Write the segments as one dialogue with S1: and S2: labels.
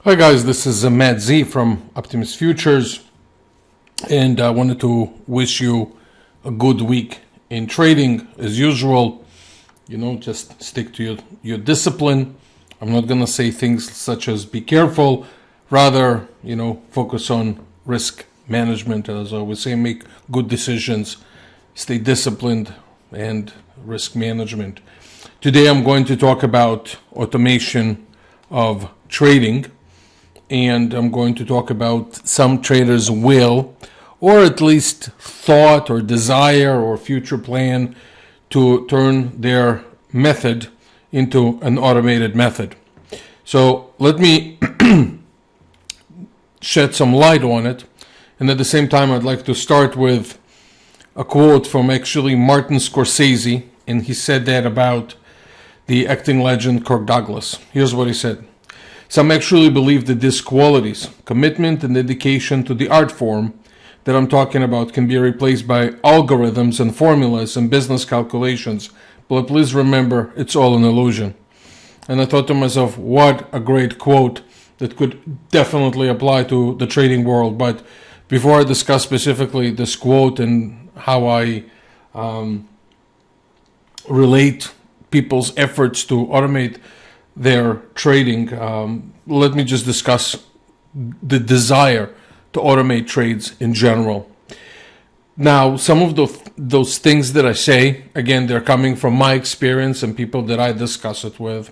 S1: Hi guys, this is Matt Z from Optimus Futures, and I wanted to wish you a good week in trading. As usual, just stick to your discipline. I'm not going to say things such as be careful, rather, focus on risk management. As I always say, make good decisions, stay disciplined, and risk management. Today I'm going to talk about automation of trading. And I'm going to talk about some traders' will, or at least thought or desire or future plan to turn their method into an automated method. So let me shed some light on it. And at the same time, I'd like to start with a quote from actually Martin Scorsese. And he said that about the acting legend Kirk Douglas. Here's what he said. Some actually believe that these qualities, commitment and dedication to the art form that I'm talking about, can be replaced by algorithms and formulas and business calculations. But please remember, it's all an illusion. And I thought to myself, what a great quote that could definitely apply to the trading world. But before I discuss specifically this quote and how I relate people's efforts to automate their trading, let me just discuss the desire to automate trades in general. Now, some of those things that I say, again, they're coming from my experience and people that I discuss it with,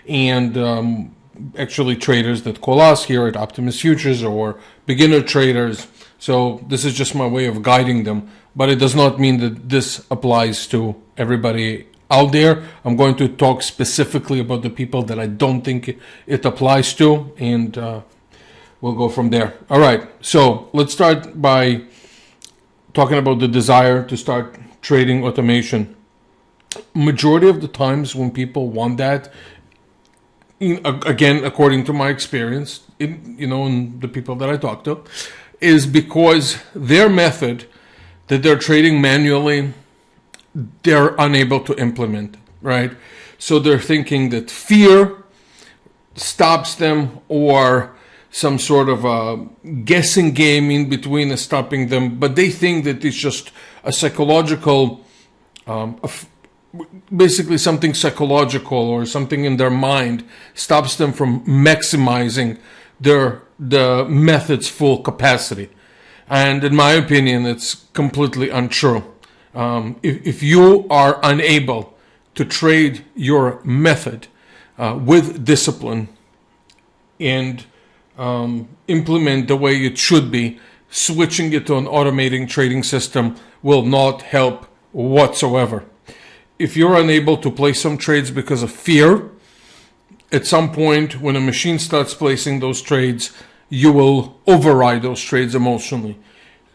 S1: and actually traders that call us here at Optimus Futures or beginner traders. So this is just my way of guiding them, but it does not mean that this applies to everybody out there. I'm going to talk specifically about the people that I don't think it applies to, and we'll go from there. All right, so let's start by talking about the desire to start trading automation. Majority of the times when people want that, again, according to my experience, and the people that I talk to, is because their method that they're trading manually, they're unable to implement, right? So they're thinking that fear stops them, or some sort of a guessing game in between is stopping them, but they think that it's just a psychological, basically something psychological or something in their mind stops them from maximizing the method's full capacity. And in my opinion, it's completely untrue. If you are unable to trade your method with discipline and implement the way it should be, switching it to an automating trading system will not help whatsoever. If you're unable to place some trades because of fear, at some point when a machine starts placing those trades, you will override those trades emotionally.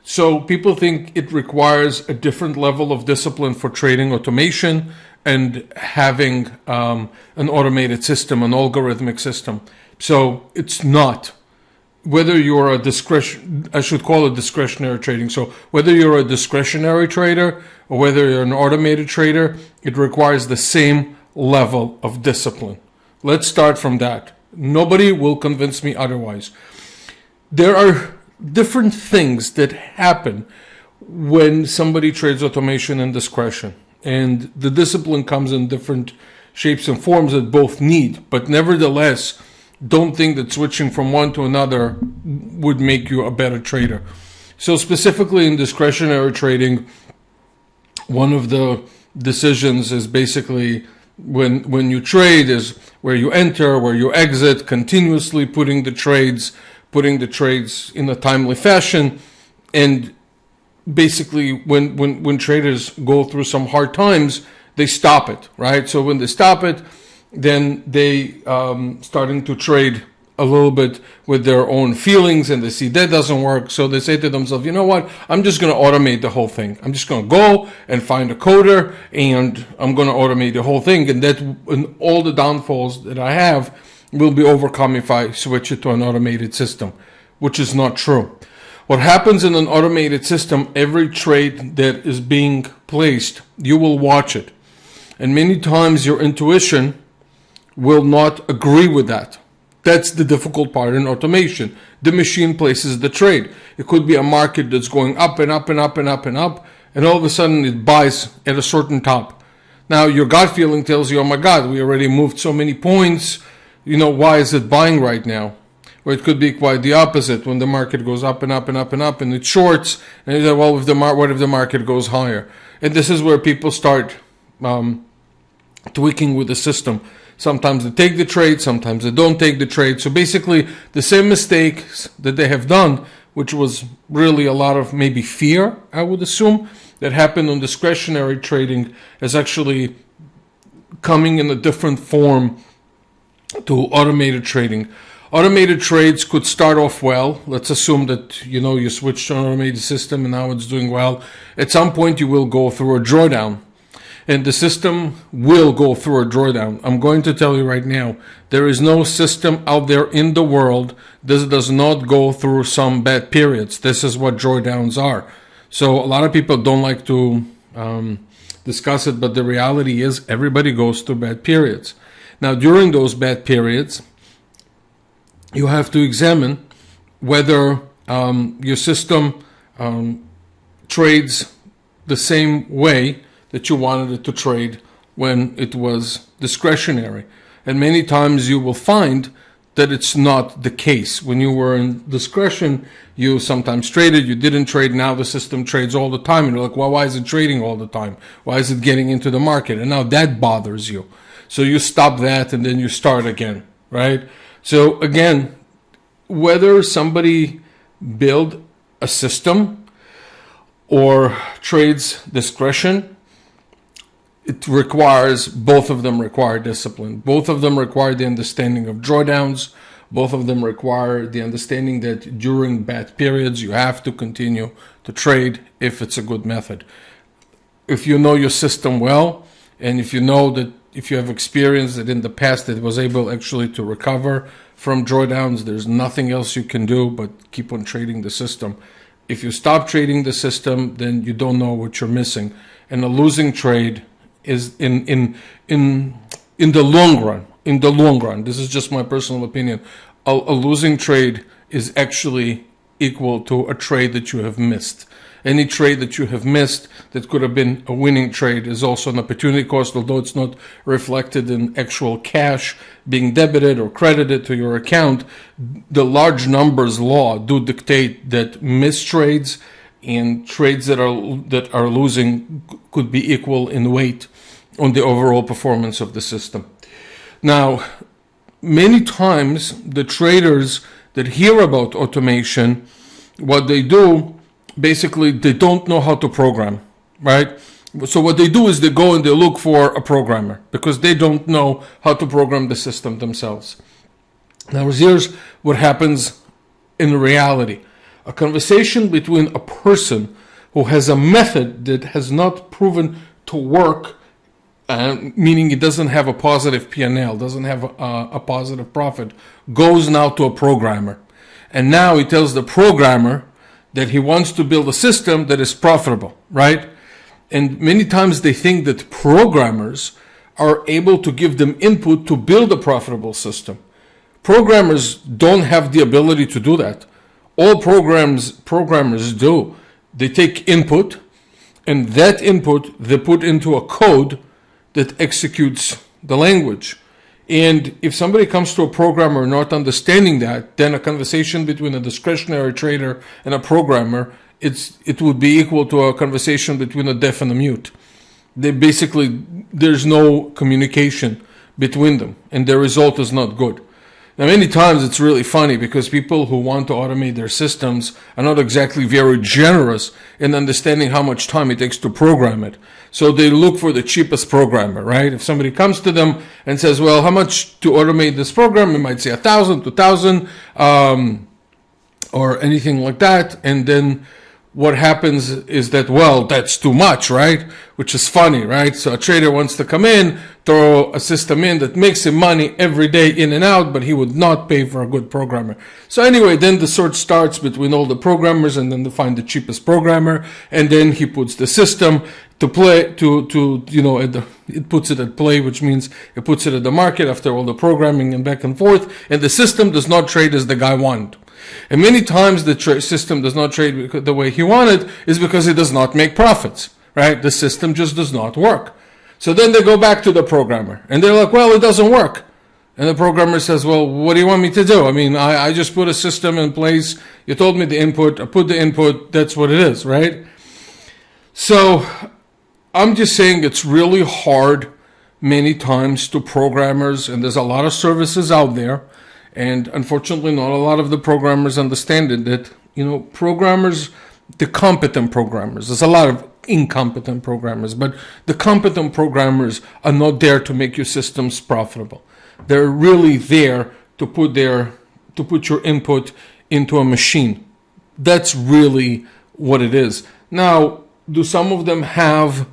S1: So people think it requires a different level of discipline for trading automation and having an automated system, an algorithmic system. So it's not. Whether you're I should call it discretionary trading. So whether you're a discretionary trader or whether you're an automated trader, it requires the same level of discipline. Let's start from that. Nobody will convince me otherwise. There are different things that happen when somebody trades automation and discretion, and the discipline comes in different shapes and forms that both need, but nevertheless, don't think that switching from one to another would make you a better trader. So specifically in discretionary trading, one of the decisions is basically when you trade is where you enter, where you exit, continuously putting the trades in a timely fashion. And basically when traders go through some hard times, they stop it, right? So when they stop it, then they starting to trade a little bit with their own feelings, and they see that doesn't work. So they say to themselves, you know what, I'm just going to automate the whole thing. I'm just going to go and find a coder, and I'm going to automate the whole thing. And all the downfalls that I have will be overcome if I switch it to an automated system, which is not true. What happens in an automated system, every trade that is being placed, you will watch it. And many times your intuition will not agree with that. That's the difficult part in automation. The machine places the trade. It could be a market that's going up and up and up and up and up, and all of a sudden it buys at a certain top. Now your gut feeling tells you, oh my God, we already moved so many points. Why is it buying right now? Or it could be quite the opposite, when the market goes up and up and up and up and it shorts, and you say, well, what if the market goes higher? And this is where people start tweaking with the system. Sometimes they take the trade, sometimes they don't take the trade. So basically, the same mistakes that they have done, which was really a lot of maybe fear, I would assume, that happened on discretionary trading, is actually coming in a different form to automated trading. Automated trades could start off well. Let's assume that you switched to an automated system and now it's doing well. At some point, you will go through a drawdown. And the system will go through a drawdown. I'm going to tell you right now, there is no system out there in the world that does not go through some bad periods. This is what drawdowns are. So a lot of people don't like to discuss it, but the reality is everybody goes through bad periods. Now, during those bad periods, you have to examine whether your system trades the same way that you wanted it to trade when it was discretionary. And many times you will find that it's not the case. When you were in discretion, you sometimes traded, you didn't trade. Now the system trades all the time. And you're like, well, why is it trading all the time? Why is it getting into the market? And now that bothers you. So you stop that and then you start again, right? So again, whether somebody build a system or trades discretion, both of them require discipline. Both of them require the understanding of drawdowns. Both of them require the understanding that during bad periods, you have to continue to trade if it's a good method. If you know your system well, and if you know that if you have experienced that in the past it was able actually to recover from drawdowns, there's nothing else you can do but keep on trading the system. If you stop trading the system, then you don't know what you're missing. And a losing trade is in the long run, this is just my personal opinion, a losing trade is actually equal to a trade that you have missed. Any trade that you have missed that could have been a winning trade is also an opportunity cost, although it's not reflected in actual cash being debited or credited to your account. The large numbers law do dictate that missed trades and trades that are losing could be equal in weight on the overall performance of the system. Now, many times the traders that hear about automation, what they do, basically they don't know how to program, right? So what they do is they go and they look for a programmer because they don't know how to program the system themselves. Now, here's what happens in reality. A conversation between a person who has a method that has not proven to work, meaning it doesn't have a positive P&L, doesn't have a positive profit, goes now to a programmer. And now he tells the programmer that he wants to build a system that is profitable, right? And many times they think that programmers are able to give them input to build a profitable system. Programmers don't have the ability to do that. All programmers do, they take input, and that input they put into a code that executes the language. And if somebody comes to a programmer not understanding that, then a conversation between a discretionary trader and a programmer, it would be equal to a conversation between a deaf and a mute. There's no communication between them, and the result is not good. Now, many times it's really funny because people who want to automate their systems are not exactly very generous in understanding how much time it takes to program it. So they look for the cheapest programmer, right? If somebody comes to them and says, well, how much to automate this program? They might say 1,000, 2,000, or anything like that. And then what happens is that, well, that's too much, right? Which is funny, right? So a trader wants to come in throw a system in that makes him money every day in and out, but he would not pay for a good programmer. So anyway, then the search starts between all the programmers, and then they find the cheapest programmer, and then he puts the system to play, it puts it at play, which means it puts it at the market after all the programming and back and forth, and the system does not trade as the guy wanted. And many times the system does not trade the way he wanted is because it does not make profits, right? The system just does not work. So then they go back to the programmer, and they're like, well, it doesn't work. And the programmer says, well, what do you want me to do? I mean, I just put a system in place. You told me the input. I put the input. That's what it is, right? So I'm just saying it's really hard many times to programmers, and there's a lot of services out there. And unfortunately, not a lot of the programmers understand it, that, programmers, the competent programmers, there's a lot of incompetent programmers, but the competent programmers are not there to make your systems profitable. They're really there to put your input into a machine. That's really what it is. Now, do some of them have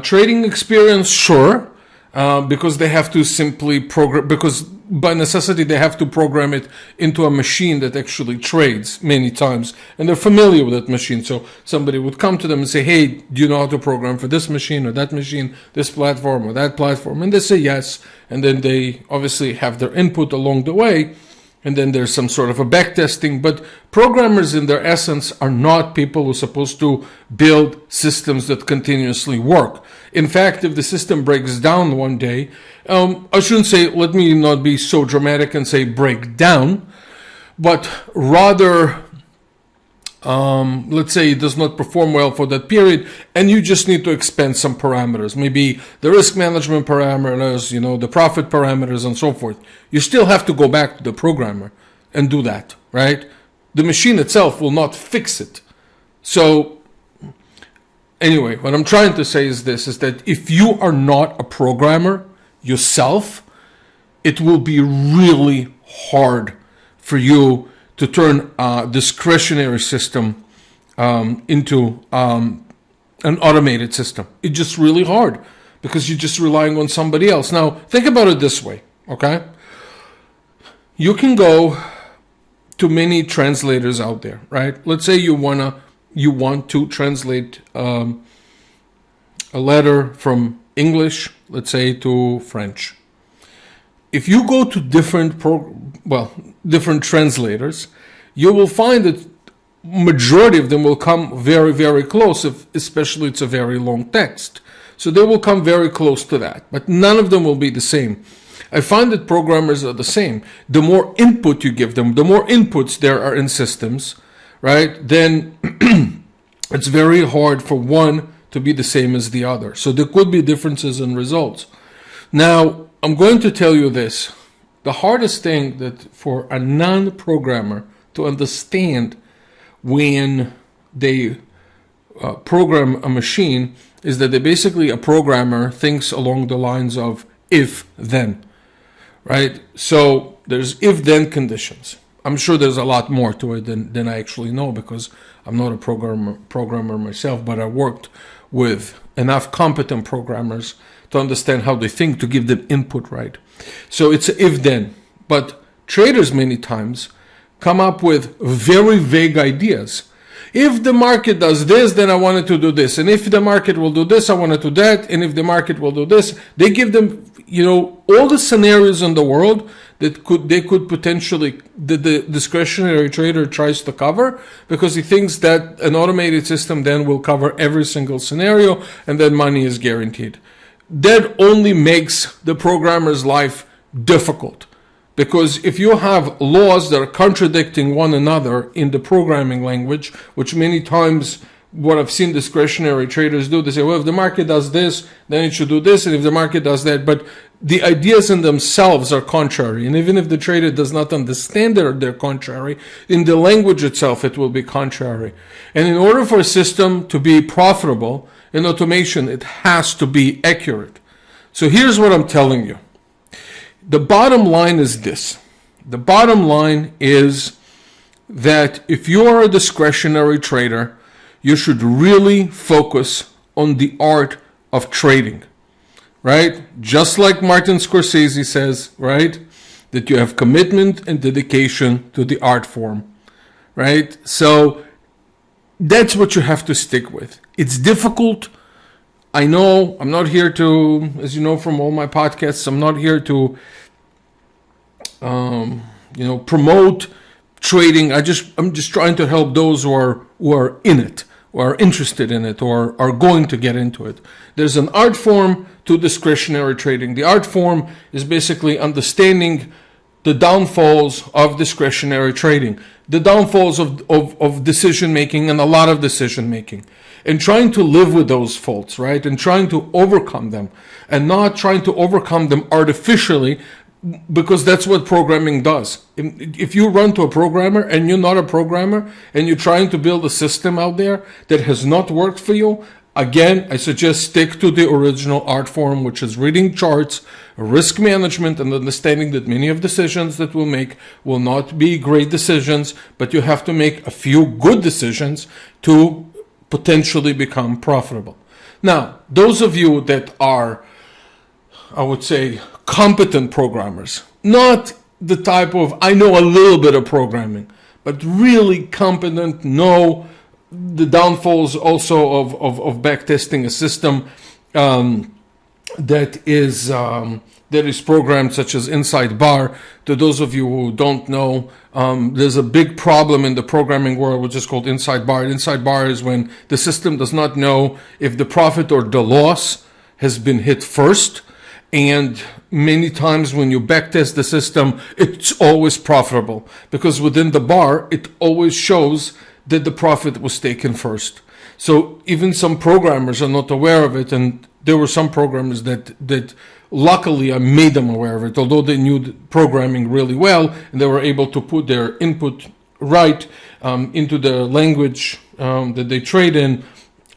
S1: trading experience? Sure, because they have to simply program, because by necessity they have to program it into a machine that actually trades many times, and they're familiar with that machine. So somebody would come to them and say, hey, do you know how to program for this machine or that machine, this platform or that platform? And they say yes, and then they obviously have their input along the way, and then there's some sort of a back testing. But programmers in their essence are not people who are supposed to build systems that continuously work. In fact, if the system breaks down one day, I shouldn't say, let me not be so dramatic and say break down, but rather, let's say it does not perform well for that period, and you just need to expand some parameters, maybe the risk management parameters, the profit parameters, and so forth. You still have to go back to the programmer and do that, right? The machine itself will not fix it. So anyway, what I'm trying to say is this, is that if you are not a programmer yourself, it will be really hard for you to turn a discretionary system into an automated system. It's just really hard because you're just relying on somebody else. Now, think about it this way, okay? You can go to many translators out there, right? Let's say you want to translate a letter from English, let's say, to French. If you go to different translators, you will find that majority of them will come very, very close, especially it's a very long text. So they will come very close to that, but none of them will be the same. I find that programmers are the same. The more input you give them, the more inputs there are in systems, right? Then it's very hard for one to be the same as the other. So there could be differences in results. Now, I'm going to tell you this. The hardest thing that for a non-programmer to understand when they program a machine is that a programmer thinks along the lines of if-then, right? So there's if-then conditions. I'm sure there's a lot more to it than I actually know, because I'm not a programmer myself, but I worked with enough competent programmers to understand how they think, to give them input right. So it's if-then. But traders many times come up with very vague ideas. If the market does this, then I wanted to do this. And if the market will do this, I want to do that. And if the market will do this, they give them, all the scenarios in the world that they could potentially, the discretionary trader tries to cover, because he thinks that an automated system then will cover every single scenario and then money is guaranteed. That only makes the programmer's life difficult. Because if you have laws that are contradicting one another in the programming language, which many times what I've seen discretionary traders do, they say, well, if the market does this, then it should do this, and if the market does that. But the ideas in themselves are contrary. And even if the trader does not understand they're contrary, in the language itself, it will be contrary. And in order for a system to be profitable in automation, it has to be accurate. So here's what I'm telling you. The bottom line is this. The bottom line is that if you are a discretionary trader, you should really focus on the art of trading. right? Just like Martin Scorsese says, right? That you have commitment and dedication to the art form, right? So that's what you have to stick with. It's difficult. I know I'm not here to, as you know from all my podcasts, I'm not here to, promote trading. I'm just trying to help those who are in it, who are interested in it, or are going to get into it. There's an art form to discretionary trading. The art form is basically understanding the downfalls of discretionary trading, the downfalls of decision making, and a lot of decision making, and trying to live with those faults, right? And trying to overcome them, and not trying to overcome them artificially, because that's what programming does. If you run to a programmer and you're not a programmer and you're trying to build a system out there that has not worked for you, again, I suggest stick to the original art form, which is reading charts, risk management, and understanding that many of decisions that we'll make will not be great decisions, but you have to make a few good decisions to potentially become profitable. Now, those of you that are, I would say, competent programmers, not the type of, I know a little bit of programming, but really competent, know the downfalls also of backtesting a system that is programmed, such as inside bar. To those of you who don't know, there's a big problem in the programming world which is called inside bar. Inside bar is when the system does not know if the profit or the loss has been hit first. And many times when you backtest the system, it's always profitable, because within the bar, it always shows that the profit was taken first. So even some programmers are not aware of it, and there were some programmers that luckily I made them aware of it, although they knew the programming really well, and they were able to put their input right into the language that they trade in.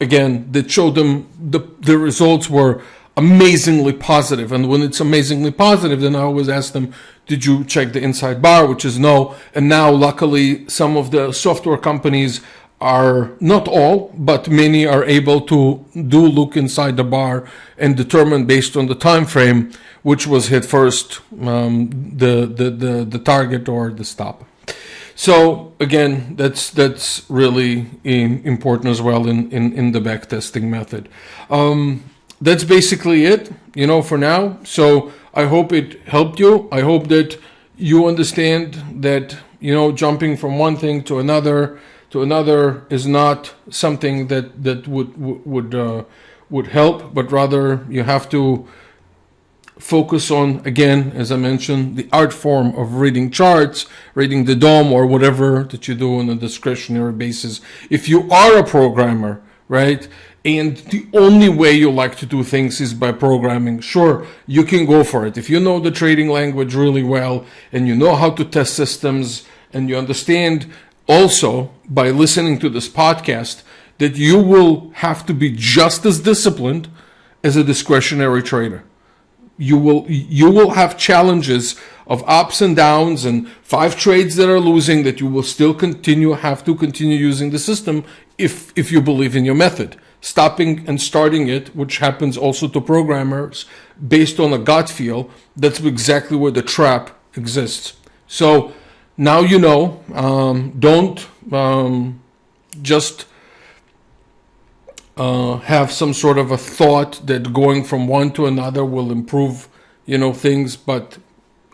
S1: Again, that showed them the results were amazingly positive. And when it's amazingly positive, then I always ask them, did you check the inside bar? Which is no. And now luckily some of the software companies are, not all, but many are able to do look inside the bar and determine based on the time frame which was hit first, the target or the stop. So again, that's really important as well in the backtesting method. That's basically it, for now. So I hope it helped you. I hope that you understand that, jumping from one thing to another is not something that would help, but rather you have to focus on, again, as I mentioned, the art form of reading charts, reading the DOM, or whatever that you do on a discretionary basis. If you are a programmer, right, and the only way you like to do things is by programming, sure, you can go for it. If you know the trading language really well, and you know how to test systems, and you understand also by listening to this podcast that you will have to be just as disciplined as a discretionary trader. You will have challenges of ups and downs and 5 trades that are losing, that you will still have to continue using the system if you believe in your method. Stopping and starting it, which happens also to programmers, based on a gut feel, that's exactly where the trap exists. So now you know, don't just have some sort of a thought that going from one to another will improve, things, but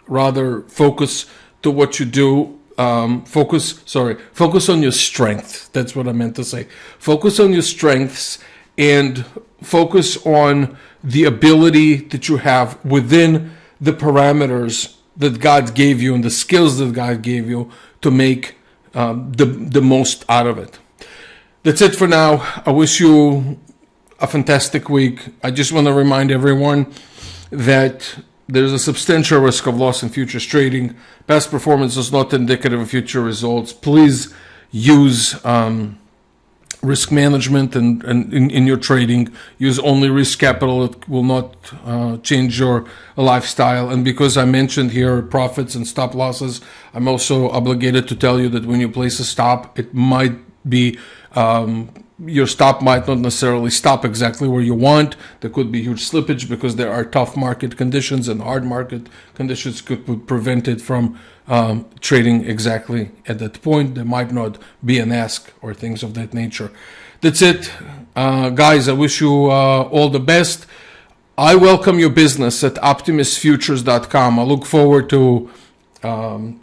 S1: rather focus to what you do. Focus on your strength. That's what I meant to say. Focus on your strengths and focus on the ability that you have within the parameters that God gave you and the skills that God gave you to make the most out of it. That's it for now. I wish you a fantastic week. I just want to remind everyone that there's a substantial risk of loss in futures trading. Past performance is not indicative of future results. Please use risk management and in your trading. Use only risk capital. It will not change your lifestyle. And because I mentioned here profits and stop losses, I'm also obligated to tell you that when you place a stop, it might be your stop might not necessarily stop exactly where you want. There could be huge slippage because there are tough market conditions, and hard market conditions could prevent it from trading exactly at that point. There might not be an ask or things of that nature. That's it. Guys, I wish you all the best. I welcome your business at optimusfutures.com. I look forward to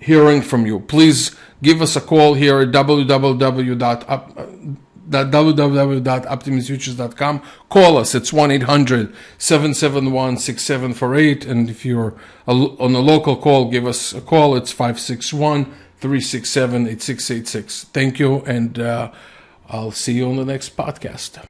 S1: hearing from you. Please give us a call here at www.optimusfutures.com. Call us. It's 1-800-771-6748. And if you're on a local call, give us a call. It's 561-367-8686. Thank you, and I'll see you on the next podcast.